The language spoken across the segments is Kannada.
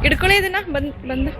ಹಿಡ್ಕೊಳ್ಳಿ ಇದನ್ನ ಬಂದು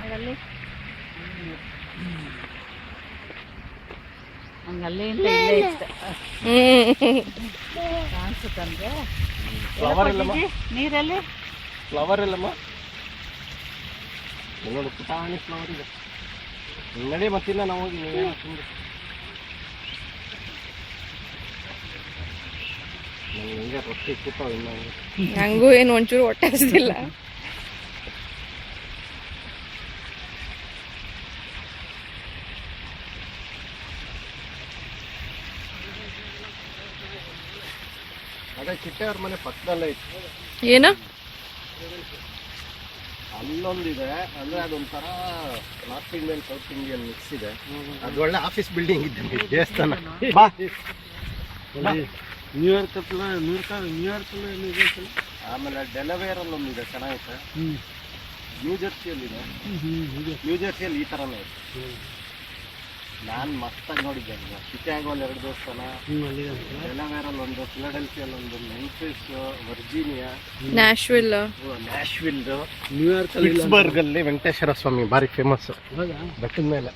ನೋಡಲ್ಲಿ ಹಂಗಲ್ಲೇ ಅಂತ ಇಲ್ಲೇ ಇತ್ತು ಕಾಣಿಸುತ್ತಂದ್ರೆ ನೀರಲ್ಲಿ ಫ್ಲವರ್ ಇಲ್ಲಮ್ಮ ನೋಡು ಪುಟಾಣಿ ಫ್ಲವರ್ ಇದೆ ನಡಿ ಮತ್ತಿಲ್ಲ ನಾವು ಹೋಗಿ ನೀವೇನು ತಿಂದು ನನಗೆ ಹಿಂಗೆ ರೊಟ್ಟಿ ಕೂತಾವ ಇನ್ನು ನಂಗೂ ಏನು ಒಂಚೂರು ಹೊಟ್ಟೆ ಹಸ್ದಿಲ್ಲ ಅದೇ ಕಿಟ್ಟೆಯವ್ರ ಮನೆ ಪಕ್ಕದಲ್ಲೇ ಇತ್ತು ಏನು ಅಲ್ಲೊಂದಿದೆ ಅಂದ್ರೆ ಅದೊಂಥರ north Indian south Indian mix ಇದೆ ಅದು ಒಳ್ಳೆ ಆಫೀಸ್ ಬಿಲ್ಡಿಂಗ್ ಇದೆ ದೇವಸ್ಥಾನ ನ್ಯೂಯಾರ್ಕ್ ಆಮೇಲೆ ಡೆಲವೇರ್ ಅಲ್ಲಿ ಒಂದಿದೆ ಚೆನ್ನಾಗಿದೆ ನ್ಯೂ ಜೆರ್ಸಿಯಲ್ಲಿದೆ ನ್ಯೂ ಜೆರ್ಸಿಯಲ್ಲಿ ಈ ಥರನೇ ಇದೆ ನಾನು ಮಸ್ತಾಗಿ ನೋಡಿದ್ದೆ ಶಿಕಾಗೋಲ್ಲಿ 2 ದೇವಸ್ಥಾನ ಡೆಲವೇರಲ್ಲಿ ಒಂದು ಫಿಲಡೆಲ್ಫಿಯಲ್ಲಿ ಒಂದು ಮೆಂಫಿಸ್ ವರ್ಜೀನಿಯಾ ನ್ಯಾಶ್ವಿಲ್ ನ್ಯೂಯಾರ್ಕ್ ಪಿಟ್ಸ್ಬರ್ಗ್ ಅಲ್ಲಿ ವೆಂಕಟೇಶ್ವರ ಸ್ವಾಮಿ ಭಾರಿ ಫೇಮಸ್ ಬೆಟ್ಟದ ಮೇಲೆ